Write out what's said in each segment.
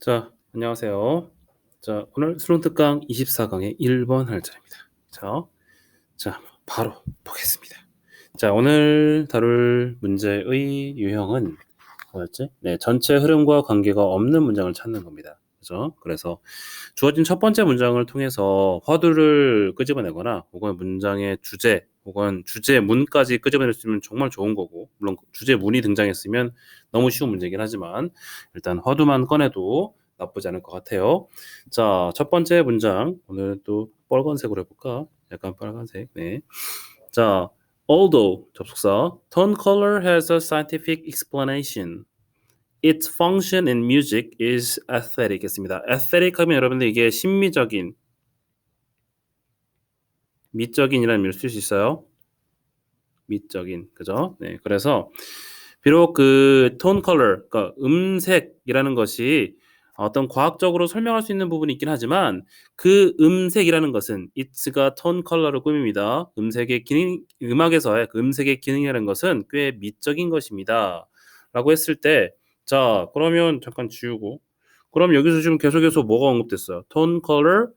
자, 안녕하세요. 자, 오늘 수능 특강 24강의 1번 할 차례입니다. 바로 보겠습니다. 자, 오늘 다룰 문제의 유형은 뭐였지? 네, 전체 흐름과 관계가 없는 문장을 찾는 겁니다. 그죠? 그래서 주어진 첫 번째 문장을 통해서 화두를 끄집어내거나 혹은 문장의 주제 혹은 주제문까지 끄집어낼 수 있으면 정말 좋은 거고, 물론 주제문이 등장했으면 너무 쉬운 문제긴 하지만 일단 화두만 꺼내도 나쁘지 않을 것 같아요. 자, 첫 번째 문장 오늘 또 빨간색으로 해볼까? 약간 빨간색. 네. 자, although 접속사 tone color has a scientific explanation. Its function in music is aesthetic 했습니다. aesthetic 하면 여러분들 이게 심미적인, 미적인이라는 의미를 쓸 수 있어요. 미적인, 그죠? 네, 그래서 비록 그 tone color, 그러니까 음색이라는 것이 어떤 과학적으로 설명할 수 있는 부분이 있긴 하지만 그 음색이라는 것은 it's가 tone color로 꾸밉니다. 음색의 기능, 음악에서의 그 음색의 기능이라는 것은 꽤 미적인 것입니다. 라고 했을 때, 자, 그러면 잠깐 지우고, 그럼 여기서 지금 계속해서 뭐가 언급됐어요? tone color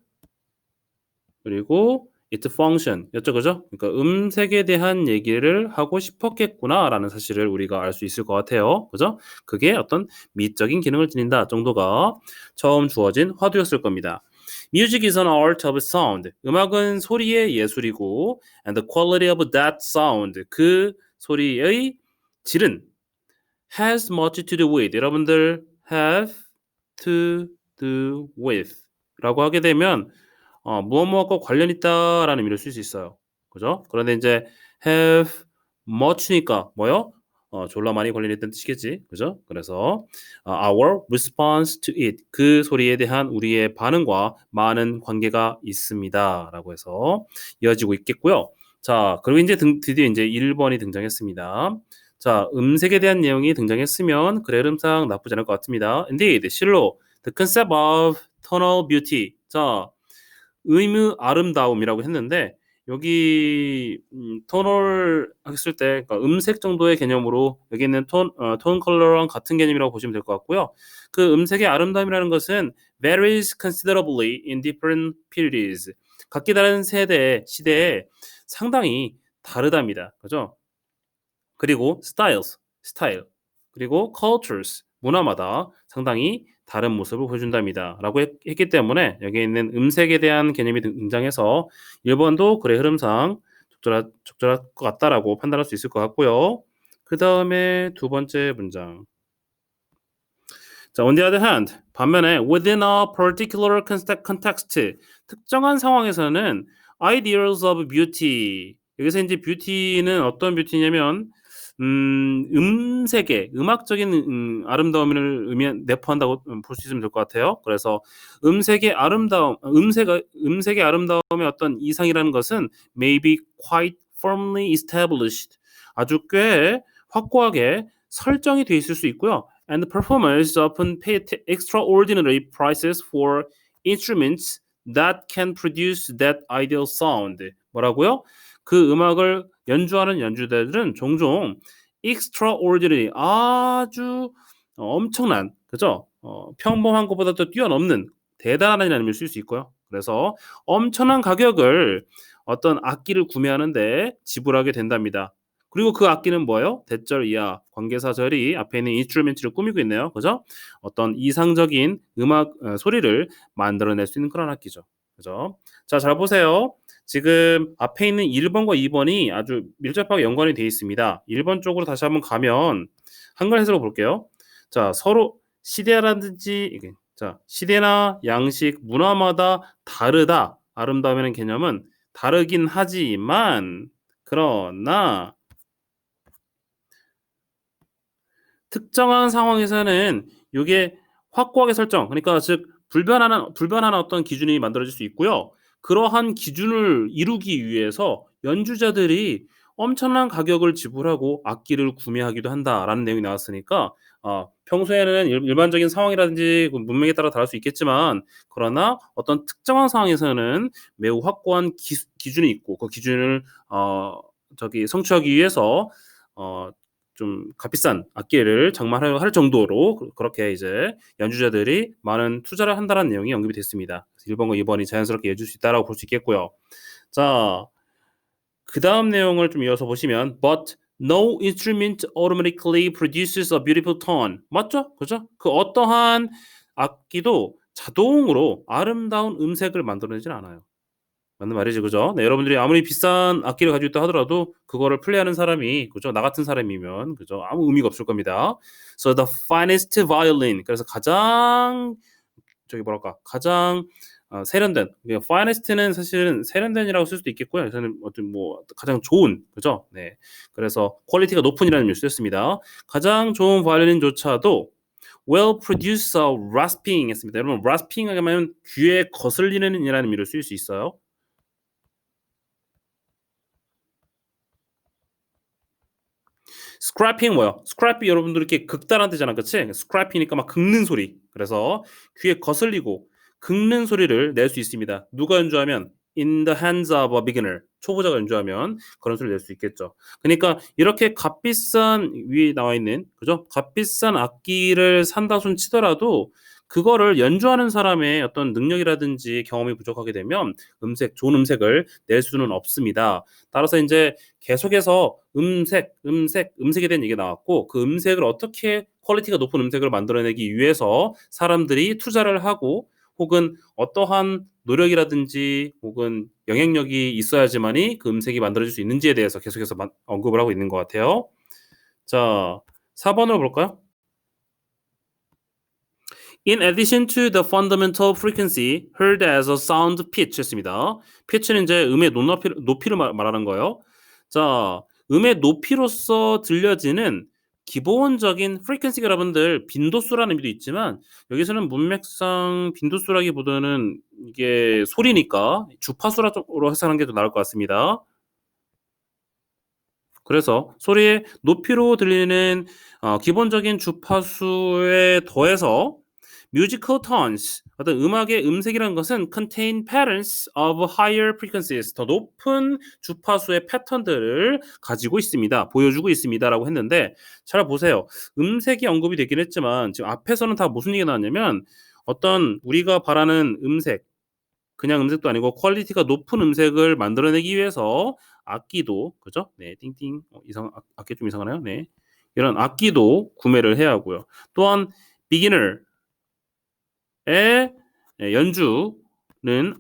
그리고 its function 였죠, 그죠? 그러니까 음색에 대한 얘기를 하고 싶었겠구나라는 사실을 우리가 알 수 있을 것 같아요, 그죠? 그게 어떤 미적인 기능을 지닌다 정도가 처음 주어진 화두였을 겁니다. Music is an art of sound. 음악은 소리의 예술이고, and the quality of that sound, 그 소리의 질은 has much to do with. 여러분들 have to do with 라고 하게 되면 무엇 무엇과 관련 있다라는 의미를 쓸 수 있어요. 그죠? 그런데 이제 have much니까 뭐요? 졸라 많이 관련 있다는 뜻이겠지. 그죠? 그래서 our response to it, 그 소리에 대한 우리의 반응과 많은 관계가 있습니다라고 해서 이어지고 있겠고요. 자, 그리고 이제 드디어 이제 1번이 등장했습니다. 자, 음색에 대한 내용이 등장했으면 그래 흐름상 나쁘지 않을 것 같습니다. Indeed, 실로 the concept of tonal beauty. 자, 의무 아름다움이라고 했는데 여기 톤을 했을 때 그러니까 음색 정도의 개념으로 여기 있는 톤 컬러랑 같은 개념이라고 보시면 될 것 같고요. 그 음색의 아름다움이라는 것은 varies considerably in different periods. 각기 다른 시대에 상당히 다르답니다. 그죠? 그리고 스타일, 그리고 cultures, 문화마다 상당히 다른 모습을 보여준답니다. 라고 했기 때문에 여기에 있는 음색에 대한 개념이 등장해서 1번도 글의 흐름상 적절할 것 같다라고 판단할 수 있을 것 같고요. 그 다음에 두 번째 문장. 자, on the other hand, 반면에 within a particular context, 특정한 상황에서는 ideals of beauty, 여기서 이제 뷰티는 어떤 뷰티냐면 음색의 음악적인 아름다움을 내포한다고 볼 수 있으면 될 것 같아요. 그래서 음색의 아름다움의 어떤 이상이라는 것은 may be quite firmly established, 아주 꽤 확고하게 설정이 돼 있을 수 있고요. And performers often pay extraordinary prices for instruments that can produce that ideal sound. 뭐라고요? 그 음악을 연주하는 연주자들은 종종 extraordinary, 아주 엄청난, 그죠? 평범한 것보다 또 뛰어넘는 대단한 의미를 쓸 수 있고요. 그래서 엄청난 가격을 어떤 악기를 구매하는데 지불하게 된답니다. 그리고 그 악기는 뭐예요? 대절 이하 관계사절이 앞에 있는 인스트루멘트를 꾸미고 있네요. 그죠? 어떤 이상적인 음악 소리를 만들어낼 수 있는 그런 악기죠. 그죠? 자, 잘 보세요. 지금 앞에 있는 1번과 2번이 아주 밀접하게 연관이 되어 있습니다. 1번 쪽으로 다시 한번 가면 한글 해석을 볼게요. 자, 서로 시대라든지 자, 시대나 양식, 문화마다 다르다. 아름다움이라는 개념은 다르긴 하지만 그러나 특정한 상황에서는 이게 확고하게 설정, 그러니까 즉 불변하는 어떤 기준이 만들어질 수 있고요. 그러한 기준을 이루기 위해서 연주자들이 엄청난 가격을 지불하고 악기를 구매하기도 한다라는 내용이 나왔으니까 평소에는 일반적인 상황이라든지 그 문맥에 따라 다를 수 있겠지만 그러나 어떤 특정한 상황에서는 매우 확고한 기준이 있고 그 기준을 성취하기 위해서 좀 값비싼 악기를 장만할 정도로 그렇게 이제 연주자들이 많은 투자를 한다는 내용이 언급이 됐습니다. 1번과 2번이 자연스럽게 이어질 수 있다라고 볼 수 있겠고요. 자, 그다음 내용을 좀 이어서 보시면 but no instrument automatically produces a beautiful tone. 맞죠? 그죠? 그 어떠한 악기도 자동으로 아름다운 음색을 만들어내질 않아요. 맞는 말이지, 그죠? 네, 여러분들이 아무리 비싼 악기를 가지고 있다 하더라도 그거를 플레이하는 사람이, 그죠? 나 같은 사람이면, 그죠? 아무 의미가 없을 겁니다. So the finest violin. 그래서 가장 뭐랄까, 가장 세련된, finest는 사실은 세련된이라고 쓸 수도 있겠고요. 저는 어떤 가장 좋은, 그죠? 네. 그래서 퀄리티가 높은이라는 의미를 쓰였습니다. 가장 좋은 바이올린조차도 will produce a rasping 했습니다. 여러분, rasping 하면 귀에 거슬리는 이라는 의미를 쓰일 수 있어요. 스크래핑 뭐야? 스크래피 여러분들 이렇게 긁다란 뜻이잖아, 그치? 스크래피니까 막 긁는 소리. 그래서 귀에 거슬리고 긁는 소리를 낼 수 있습니다. 누가 연주하면 in the hands of a beginner. 초보자가 연주하면 그런 소리를 낼 수 있겠죠. 그러니까 이렇게 값비싼 위에 나와 있는, 그죠? 값비싼 악기를 산다 손 치더라도 그거를 연주하는 사람의 어떤 능력이라든지 경험이 부족하게 되면 좋은 음색을 낼 수는 없습니다. 따라서 이제 계속해서 음색에 대한 얘기가 나왔고, 그 음색을 어떻게 퀄리티가 높은 음색을 만들어내기 위해서 사람들이 투자를 하고 혹은 어떠한 노력이라든지 혹은 영향력이 있어야지만이 그 음색이 만들어질 수 있는지에 대해서 계속해서 언급을 하고 있는 것 같아요. 자, 4번으로 볼까요? In addition to the fundamental frequency heard as a sound pitch 했습니다. pitch는 이제 음의 높이를 말하는 거예요. 자, 음의 높이로서 들려지는 기본적인 frequency가 여러분들 빈도수라는 의미도 있지만 여기서는 문맥상 빈도수라기보다는 이게 소리니까 주파수로 해석하는 게 더 나을 것 같습니다. 그래서 소리의 높이로 들리는 기본적인 주파수에 더해서 musical tones, 어떤 음악의 음색이라는 것은 contain patterns of higher frequencies, 더 높은 주파수의 패턴들을 가지고 있습니다. 보여주고 있습니다라고 했는데 잘 보세요. 음색이 언급이 되긴 했지만 지금 앞에서는 다 무슨 얘기가 나왔냐면 어떤 우리가 바라는 음색, 그냥 음색도 아니고 퀄리티가 높은 음색을 만들어내기 위해서 악기도, 그죠? 네, 띵띵. 악기 좀 이상하나요? 네. 이런 악기도 구매를 해야 하고요. 또한 비기너의 연주는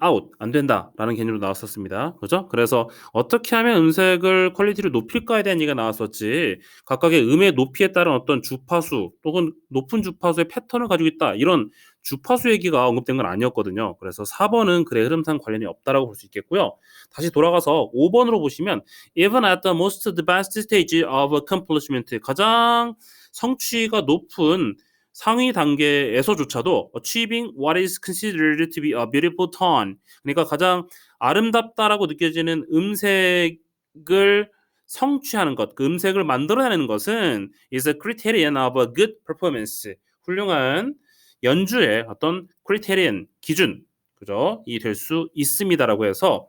아웃, 안 된다라는 개념으로 나왔었습니다. 그죠? 그래서 어떻게 하면 음색을 퀄리티를 높일까에 대한 얘기가 나왔었지 각각의 음의 높이에 따른 어떤 주파수 또는 높은 주파수의 패턴을 가지고 있다 이런 주파수 얘기가 언급된 건 아니었거든요. 그래서 4번은 글의 흐름상 관련이 없다라고 볼 수 있겠고요. 다시 돌아가서 5번으로 보시면 even at the most advanced stage of accomplishment, 가장 성취가 높은 상위 단계에서조차도 achieving what is considered to be a beautiful tone, 그러니까 가장 아름답다라고 느껴지는 음색을 성취하는 것, 그 음색을 만들어내는 것은 is a criterion of a good performance, 훌륭한 연주의 어떤 criterion, 기준, 그죠? 이 될 수 있습니다라고 해서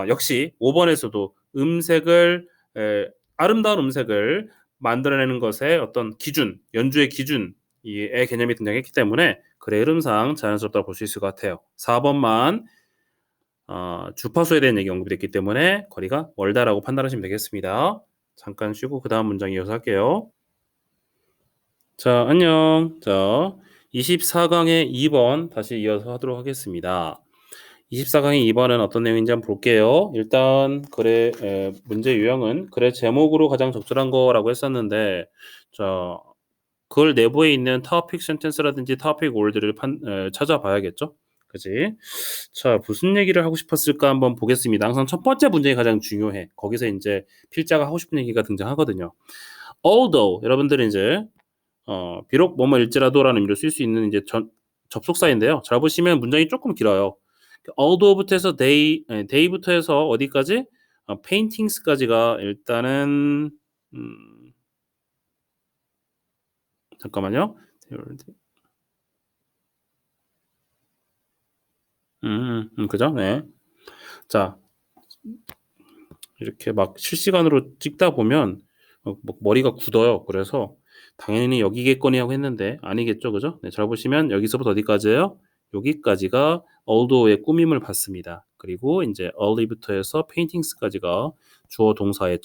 역시 5번에서도 아름다운 음색을 만들어내는 것의 어떤 기준, 연주의 기준, 이의 개념이 등장했기 때문에 글의 흐름상 자연스럽다고 볼 수 있을 것 같아요. 4번만 주파수에 대한 얘기 언급이 됐기 때문에 거리가 멀다라고 판단하시면 되겠습니다. 잠깐 쉬고 그 다음 문장 이어서 할게요. 자, 안녕. 자, 24강의 2번 다시 이어서 하도록 하겠습니다. 24강의 2번은 어떤 내용인지 한번 볼게요. 일단 글의 문제 유형은 글의 제목으로 가장 적절한 거라고 했었는데, 자, 글 내부에 있는 topic sentence라든지 topic word를 찾아봐야겠죠? 그지? 자, 무슨 얘기를 하고 싶었을까 한번 보겠습니다. 항상 첫 번째 문장이 가장 중요해. 거기서 이제 필자가 하고 싶은 얘기가 등장하거든요. Although, 여러분들이 이제 비록 뭐뭐일지라도라는 의미로 쓸 수 있는 이제 접속사인데요. 잘 보시면 문장이 조금 길어요. although부터 해서 day부터 해서 어디까지? paintings까지가 일단은 잠깐만요. 그죠? 네. 자, 이렇게 막 실시간으로 찍다 보면 뭐 머리가 굳어요. 그래서 당연히 여기겠거니 하고 했는데 아니겠죠. 그죠? 네, 잘 보시면 여기서부터 어디까지예요? 여기까지가 although의 꾸밈을 받습니다. 그리고 인제 early부터 해서 paintings까지가 주어 동사의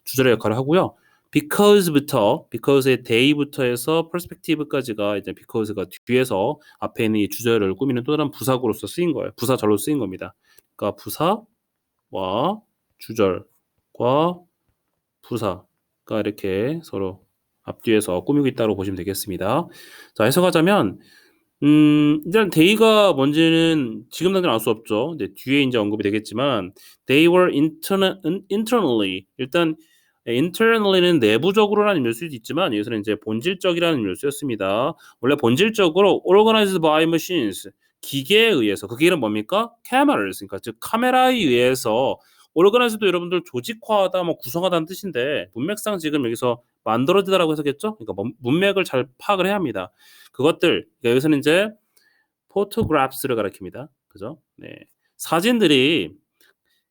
주절의 역할을 하고요. because의 day부터 해서 perspective까지가 이제 because가 뒤에서 앞에 있는 이 주절을 꾸미는 또 다른 부사구로서 쓰인 거예요. 부사절로 쓰인 겁니다. 그러니까 부사와 주절과 부사가 이렇게 서로 앞뒤에서 꾸미고 있다고 보시면 되겠습니다. 자, 해석하자면 일단 day가 뭔지는 지금 당장 알 수 없죠. 근데 뒤에 인제 언급이 되겠지만 they were internally 일단 internally는 내부적으로라는 의미일 수도 있지만 여기서는 인제 본질적이라는 의미로 쓰였습니다. 원래 본질적으로 organized by machines 기계에 의해서 그 기계는 뭡니까? cameras 그러니까 즉 카메라에 의해서 organized도 여러분들 조직화하다 뭐 구성하다는 뜻인데 문맥상 지금 여기서 만들어지다라고 해석했죠? 그러니까 문맥을 잘 파악을 해야 합니다. 그것들 그러니까 여기서는 인제 photographs를 가리킵니다. 그죠? 네. 사진들이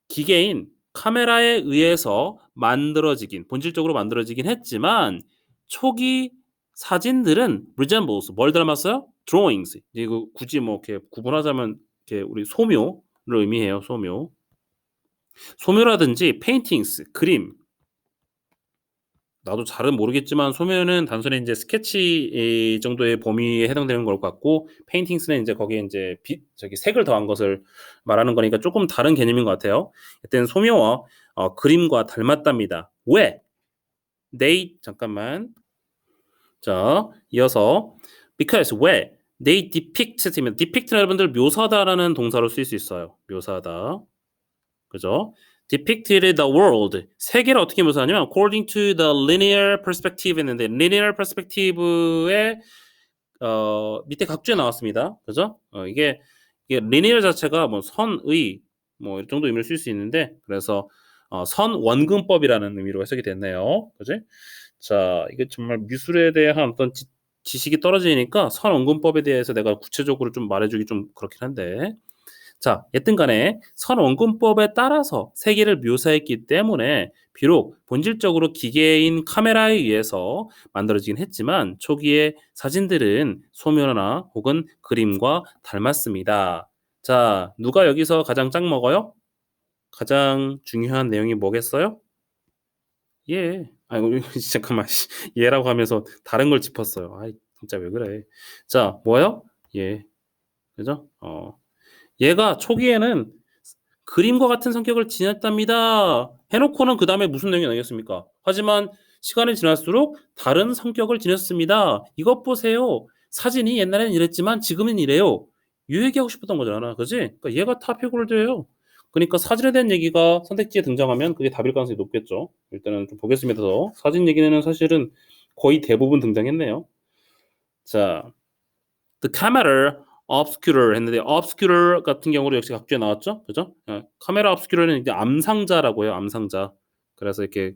기계인 카메라에 의해서 본질적으로 만들어지긴 했지만 초기 사진들은 resembles 뭘 닮았어요? drawings. 이거 굳이 뭐 이렇게 구분하자면 이렇게 우리 소묘를 의미해요. 소묘라든지 paintings 그림. 나도 잘은 모르겠지만 소묘는 단순히 인제 스케치 정도의 범위에 해당되는 것 같고 페인팅스는 인제 거기에 인제 색을 더한 것을 말하는 거니까 쪼끔 다른 개념인 것 같아요. 하여튼 소묘와 그림과 닮았답니다. 왜? They 잠깐만. 자, 이어서 because 왜? They depict는 여러분들 묘사하다라는 동사로 쓰일 수 있어요. 묘사하다. 그죠? depicted the world 세계를 어떻게 묘사하냐면 according to the linear perspective 했는데 linear perspective의 밑에 각주에 나왔습니다. 그죠? 이게 linear 자체가 뭐 선의 뭐 이 정도 의미를 쓸 수 있는데 그래서 선원근법이라는 의미로 해석이 됐네요. 그지? 자, 이게 정말 미술에 대한 어떤 지식이 떨어지니까 선원근법에 대해서 내가 구체적으로 좀 말해주기 좀 그렇긴 한데 자, 여튼 간에 선원근법에 따라서 세계를 묘사했기 때문에 비록 본질적으로 기계인 카메라에 의해서 만들어지긴 했지만 초기의 사진들은 소묘나 혹은 그림과 닮았습니다. 자, 누가 여기서 가장 짝 먹어요? 가장 중요한 내용이 뭐겠어요? 예. 아이고 잠깐만 얘라고 하면서 다른 걸 짚었어요. 아이 진짜 왜 그래. 자, 뭐요? 예. 그죠? 얘가 초기에는 그림과 같은 성격을 지녔답니다. 해놓고는 그 다음에 무슨 내용이 나오겠습니까? 하지만 시간이 지날수록 다른 성격을 지녔습니다. 이것 보세요. 사진이 옛날에는 이랬지만 지금은 이래요. 이 얘기하고 싶었던 거잖아. 그지? 그러니까 얘가 타피골드예요. 그러니까 사진에 대한 얘기가 선택지에 등장하면 그게 답일 가능성이 높겠죠. 일단은 좀 보겠습니다. 더. 사진 얘기는 사실은 거의 대부분 등장했네요. 자, the camera obscurer 했는데 obscurer 같은 경우로 역시 각주에 나왔죠. 그죠? 카메라 obscurer는 이제 암상자라고 해요. 암상자. 그래서 이렇게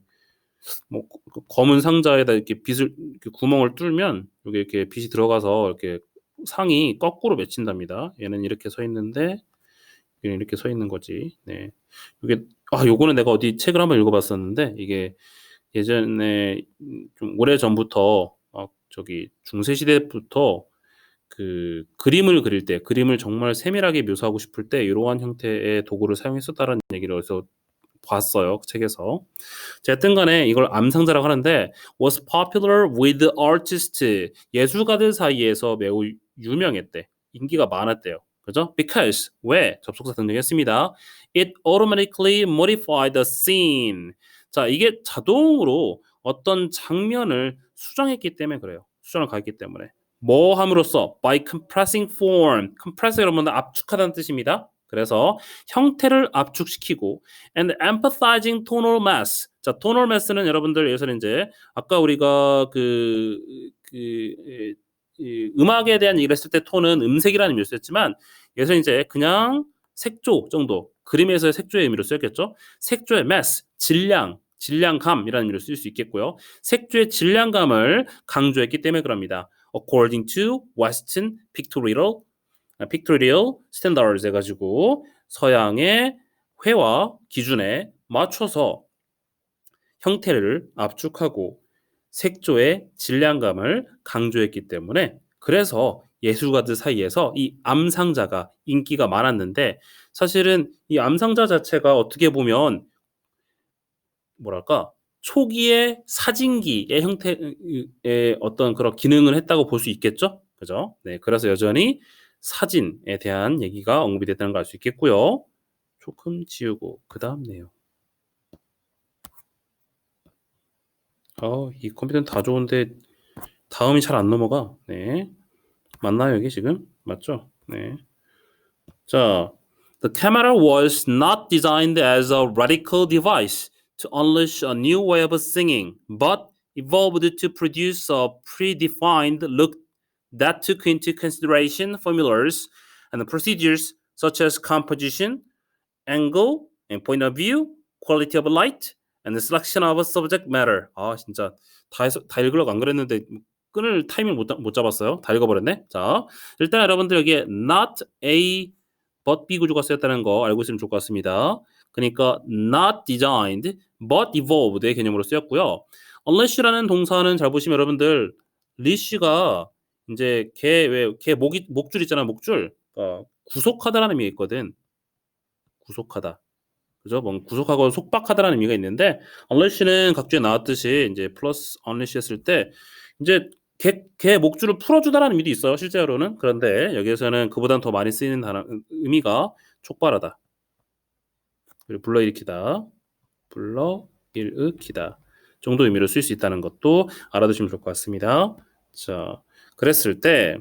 뭐 검은 상자에다 이렇게 빛을 이렇게 구멍을 뚫면 여기 이렇게 빛이 들어가서 이렇게 상이 거꾸로 맺힌답니다. 얘는 이렇게 서 있는데 얘는 이렇게 서 있는 거지. 네. 이게 요거는 내가 어디 책을 한번 읽어봤었는데 이게 예전에 좀 오래 전부터 저기 중세 시대부터 그 그림을 그릴 때 그림을 정말 세밀하게 묘사하고 싶을 때 이러한 형태의 도구를 사용했었다라는 얘기를 어디서 봤어요. 그 책에서. 어쨌든 간에 이걸 암상자라고 하는데 was popular with artists 예술가들 사이에서 매우 유명했대. 인기가 많았대요. 그죠? Because 왜? 접속사 등장했습니다. It automatically modified the scene. 자, 이게 자동으로 어떤 장면을 수정했기 때문에 그래요. 수정을 가했기 때문에. 뭐 함으로써 by compressing form. compress 여러분들 압축하다는 뜻입니다. 그래서 형태를 압축시키고 and empathizing tonal mass. 자, tonal mass는 여러분들 여기서는 이제 아까 우리가 이 음악에 대한 얘기를 했을 때 톤은 음색이라는 의미로 쓰였지만 여기서 이제 그냥 색조 정도 그림에서의 색조의 의미로 쓰였겠죠. 색조의 mass, 질량감이라는 의미로 쓸 수 있겠고요. 색조의 질량감을 강조했기 때문에 그럽니다. According to Western pictorial standards 해가지고 서양의 회화 기준에 맞춰서 형태를 압축하고 색조의 질량감을 강조했기 때문에 그래서 예술가들 사이에서 이 암상자가 인기가 많았는데 사실은 이 암상자 자체가 어떻게 보면 뭐랄까 초기의 사진기의 형태의 어떤 그런 기능을 했다고 볼 수 있겠죠? 그죠? 네, 그래서 여전히 사진에 대한 얘기가 언급이 됐다는 걸 알 수 있겠고요. 조금 지우고 그 다음 내용. 이 컴퓨터는 다 좋은데 다음이 잘 안 넘어가. 네, 맞나요 여기 지금? 맞죠? 네. 자, the camera was not designed as a radical device to unleash a new way of singing, but evolved to produce a predefined look that took into consideration formulas and procedures such as composition, angle, and point of view, quality of light, and the selection of subject matter. 진짜 다 읽으려고 안 그랬는데 끊을 타이밍 못 잡았어요. 다 읽어버렸네. 자, 일단 여러분들 여기에 not A but B 구조가 쓰였다는 거 알고 있으면 좋을 것 같습니다. 그러니까 not designed but evolved의 개념으로 쓰였고요. unless라는 동사는 잘 보시면 여러분들 leash가 이제 걔 목줄 있잖아 목줄 구속하다라는 의미가 있거든. 구속하다. 그죠? 뭐 구속하고 속박하다라는 의미가 있는데 unless는 각주에 나왔듯이 이제 플러스 unleash 했을 때 이제 걔 목줄을 풀어주다라는 의미도 있어요. 실제로는. 그런데 여기에서는 그보다는 더 많이 쓰이는 단어 의미가 촉발하다. 그리고 불러일으키다. 불러일으키다. 정도 의미로 쓸 수 있다는 것도 알아두시면 좋을 것 같습니다. 자, 그랬을 때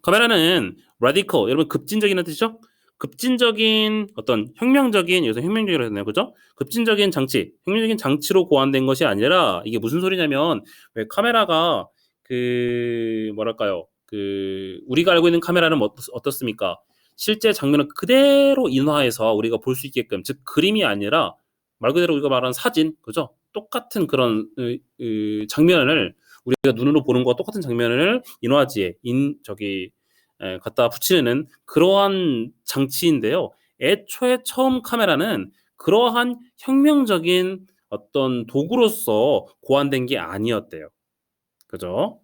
카메라는 radical, 여러분 급진적이라는 뜻이죠? 급진적인 어떤 혁명적인 여기서 혁명적이라고 했나요, 그죠? 급진적인 장치, 혁명적인 장치로 고안된 것이 아니라 이게 무슨 소리냐면 왜 카메라가 뭐랄까요, 우리가 알고 있는 카메라는 어떻습니까? 실제 장면을 그대로 인화해서 우리가 볼 수 있게끔, 즉 그림이 아니라 말 그대로 우리가 말하는 사진, 그죠? 똑같은 그런 장면을 우리가 눈으로 보는 것과 똑같은 장면을 인화지에 갖다 붙이는 그러한 장치인데요. 애초에 처음 카메라는 그러한 혁명적인 어떤 도구로서 고안된 게 아니었대요. 그죠?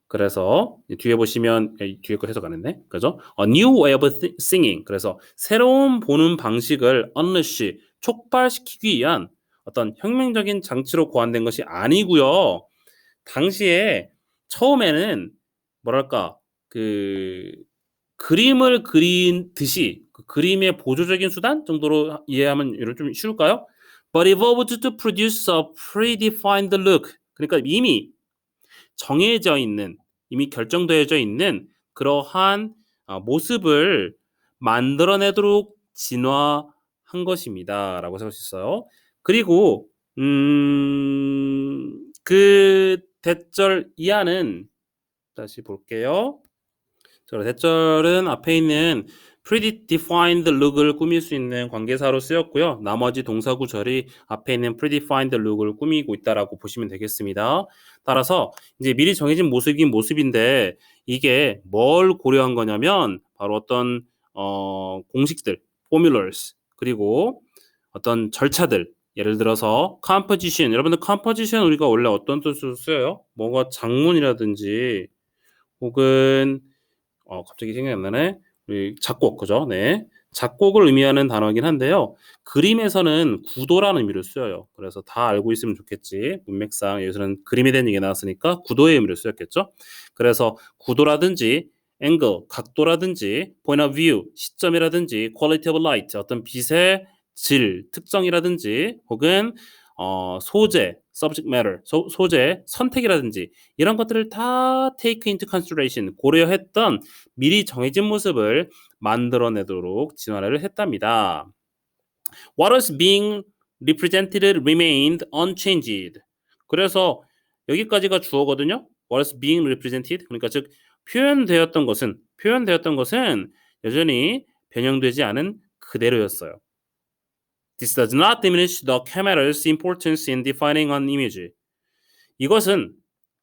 그래서 뒤에 보시면 뒤에 거 해석 안 했네. 그죠? A new way of singing. 그래서 새로운 보는 방식을 unleash 촉발시키기 위한 어떤 혁명적인 장치로 고안된 것이 아니고요. 당시에 처음에는 뭐랄까 그림을 그린 듯이 그림의 보조적인 수단 정도로 이해하면 좀 쉬울까요? But evolved to produce a predefined look. 그러니까 이미 정해져 있는, 이미 결정되어져 있는 그러한 모습을 만들어내도록 진화한 것입니다라고 생각할 수 있어요. 그리고 그 대절 이하는 다시 볼게요. 대절은 앞에 있는 predefined look을 꾸밀 수 있는 관계사로 쓰였고요. 나머지 동사 구절이 앞에 있는 predefined look을 꾸미고 있다라고 보시면 되겠습니다. 따라서 이제 미리 정해진 모습이긴 모습인데 이게 뭘 고려한 거냐면 바로 어떤 공식들, formulas 그리고 어떤 절차들 예를 들어서 composition 여러분들 composition 우리가 원래 어떤 뜻으로 써요? 뭐가 장문이라든지 혹은 갑자기 생각이 안 나네. 작곡, 그죠? 네. 작곡을 의미하는 단어이긴 한데요. 그림에서는 구도라는 의미로 쓰여요. 그래서 다 알고 있으면 좋겠지. 문맥상 여기서는 그림에 대한 얘기가 나왔으니까 구도의 의미로 쓰였겠죠. 그래서 구도라든지 angle, 각도라든지 point of view, 시점이라든지 quality of light, 어떤 빛의 질, 특성이라든지 혹은 소재, subject matter, 소재, 선택이라든지 이런 것들을 다 take into consideration, 고려했던 미리 정해진 모습을 만들어내도록 진화를 했답니다. What was being represented remained unchanged. 그래서 여기까지가 주어거든요. What was being represented. 그러니까 즉 표현되었던 것은 여전히 변형되지 않은 그대로였어요. This does not diminish the camera's importance in defining an image. 이것은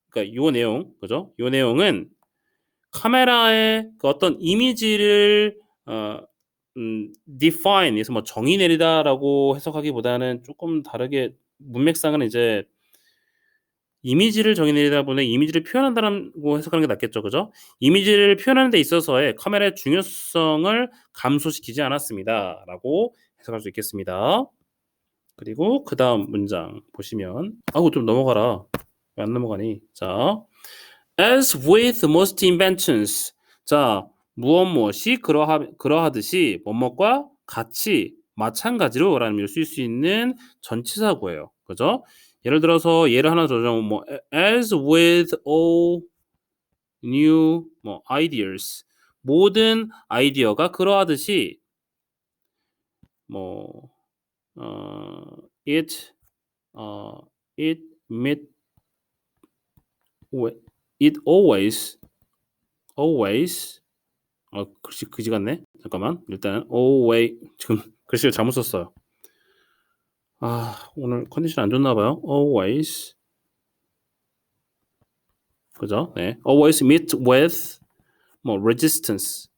그러니까 요 내용, 그죠? 요 내용은 카메라의 그 어떤 이미지를 define에서 뭐 정의 내리다라고 해석하기보다는 조금 다르게 문맥상은 이제 이미지를 정의 내리다 보니 이미지를 표현한다라고 해석하는 게 낫겠죠, 그죠? 이미지를 표현하는 데 있어서의 카메라의 중요성을 감소시키지 않았습니다라고 해석할 수 있겠습니다. 그리고 그 다음 문장 보시면 아우 좀 넘어가라. 왜 안 넘어가니? 자, as with most inventions. 자, 무엇이 그러하듯이 뭐뭐과 같이 마찬가지로 라는 의미를 쓸 수 있는 전치사구예요. 그죠? 예를 들어서 예를 하나 더 좀 뭐 as with all new 뭐 ideas. 모든 아이디어가 그러하듯이 뭐 it it meet it always 글씨 그지 같네. 잠깐만. 일단 always 지금 글씨를 잘못 썼어요. 아, 오늘 컨디션 안 좋나 봐요. always. 그죠? 네. always meet with 뭐 resistance.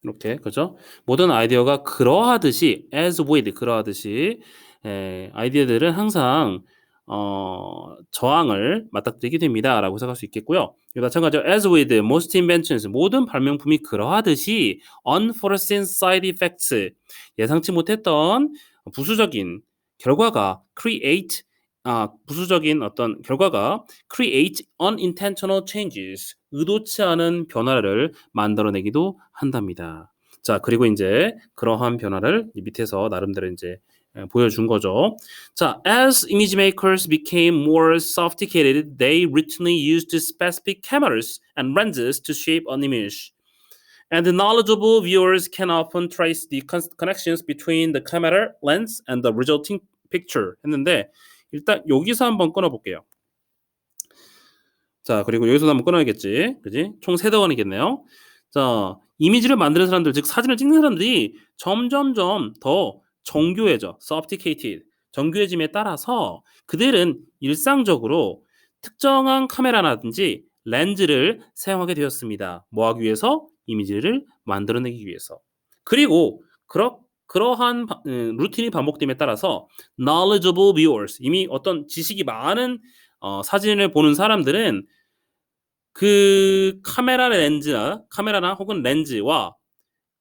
이렇게 그죠? 모든 아이디어가 그러하듯이 as with 그러하듯이 아이디어들은 항상 저항을 맞닥뜨리게 됩니다라고 생각할 수 있겠고요. 마찬가지로 as with most inventions 모든 발명품이 그러하듯이 unforeseen side effects 예상치 못했던 부수적인 결과가 create 부수적인 어떤 결과가 create unintentional changes 의도치 않은 변화를 만들어내기도 한답니다. 자, 그리고 이제 그러한 변화를 밑에서 나름대로 이제 보여준 거죠. 자, as image makers became more sophisticated, they routinely used specific cameras and lenses to shape an image. And the knowledgeable viewers can often trace the connections between the camera lens and the resulting picture. 했는데 일단 여기서 한번 끊어볼게요. 자, 그리고 여기서 한번 끊어야겠지. 그지? 총 3덩어리겠네요. 자, 이미지를 만드는 사람들, 즉 사진을 찍는 사람들이 점점점 더 정교해져. sophisticated. 정교해짐에 따라서 그들은 일상적으로 특정한 카메라라든지 렌즈를 사용하게 되었습니다. 뭐 하기 위해서? 이미지를 만들어내기 위해서. 그리고 그러한 루틴이 반복됨에 따라서 knowledgeable viewers, 이미 어떤 지식이 많은 사진을 보는 사람들은 그 카메라나 혹은 렌즈와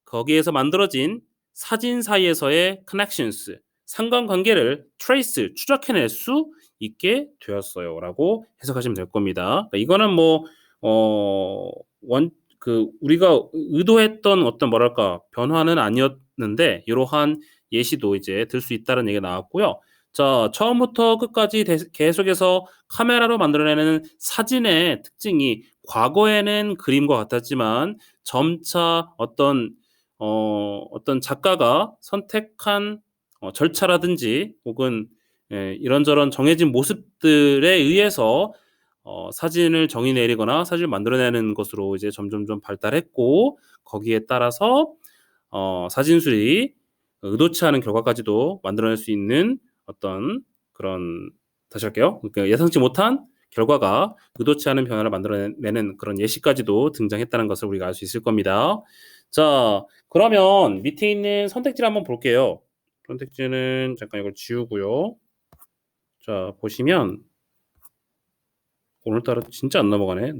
거기에서 만들어진 사진 사이에서의 connections, 상관관계를 trace, 추적해낼 수 있게 되었어요 라고 해석하시면 될 겁니다. 그러니까 이거는 뭐 우리가 의도했던 어떤 뭐랄까 변화는 아니었는데 이러한 예시도 이제 들 수 있다는 얘기가 나왔고요. 자, 처음부터 끝까지 계속해서 카메라로 만들어내는 사진의 특징이 과거에는 그림과 같았지만 점차 어떤 작가가 선택한 절차라든지 혹은 이런저런 정해진 모습들에 의해서 사진을 정의 내리거나 사진을 만들어내는 것으로 이제 점점점 발달했고 거기에 따라서 사진술이 의도치 않은 결과까지도 만들어낼 수 있는 어떤 그런 다시 할게요. 그러니까 예상치 못한 결과가 의도치 않은 변화를 만들어내는 그런 예시까지도 등장했다는 것을 우리가 알 수 있을 겁니다. 자, 그러면 밑에 있는 선택지를 한번 볼게요. 선택지는 잠깐 이걸 지우고요. 자, 보시면 오늘따라 진짜 안 넘어가네.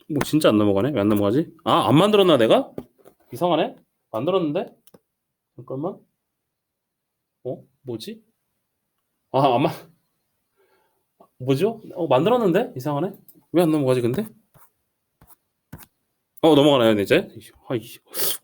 뭐 진짜 안 넘어가네. 왜 안 넘어가지? 아, 안 만들었나 내가? 이상하네. 만들었는데? 잠깐만. 뭐지? 뭐죠? 만들었는데? 이상하네. 왜 안 넘어가지 근데? 넘어가나요 이제?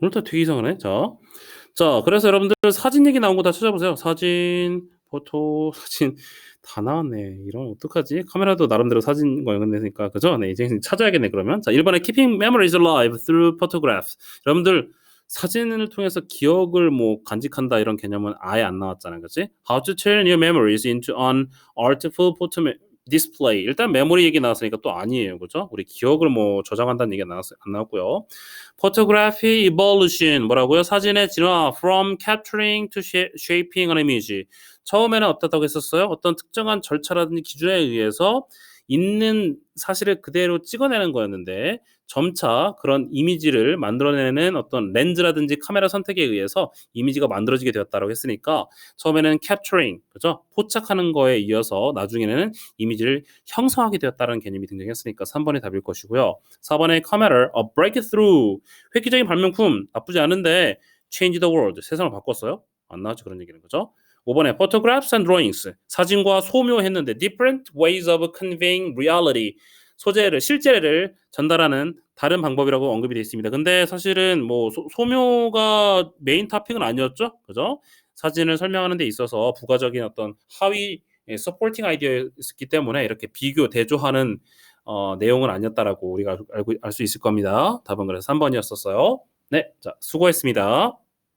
오늘따라 되게 이상하네. 자, 그래서 여러분들 사진 얘기 나온 거 다 찾아보세요. 사진, 포토, 사진 다 나왔네. 이러면 어떡하지? 카메라도 나름대로 사진 거 연결되니까 그죠? 네, 이제 찾아야겠네 그러면. 자, 1번에 keeping memories alive through photographs. 여러분들 사진을 통해서 기억을 뭐 간직한다 이런 개념은 아예 안 나왔잖아요. 그치? How to turn your memories into an artful photo display. 일단 메모리 얘기 나왔으니까 또 아니에요. 그죠? 우리 기억을 뭐 저장한다는 얘기가 안 나왔고요. Photography evolution. 뭐라고요? 사진의 진화. From capturing to shaping an image. 처음에는 어떻다고 했었어요? 어떤 특정한 절차라든지 기준에 의해서 있는 사실을 그대로 찍어내는 거였는데 점차 그런 이미지를 만들어내는 어떤 렌즈라든지 카메라 선택에 의해서 이미지가 만들어지게 되었다라고 했으니까 처음에는 capturing, 그죠? 포착하는 거에 이어서 나중에는 이미지를 형성하게 되었다는 개념이 등장했으니까 3번이 답일 것이고요. 4번의 카메라, a breakthrough, 획기적인 발명품, 나쁘지 않은데 change the world, 세상을 바꿨어요? 안 나왔죠, 그런 얘기는, 그죠? 5번에 photographs and drawings, 사진과 소묘했는데 different ways of conveying reality, 실제를 전달하는 다른 방법이라고 언급이 되어 있습니다. 근데 사실은 뭐 소묘가 메인 토픽은 아니었죠, 그죠? 사진을 설명하는 데 있어서 부가적인 어떤 하위 서포팅 아이디어였기 때문에 이렇게 비교 대조하는 내용은 아니었다라고 우리가 알 수 있을 겁니다. 답은 그래서 3번이었었어요. 네, 자, 수고했습니다.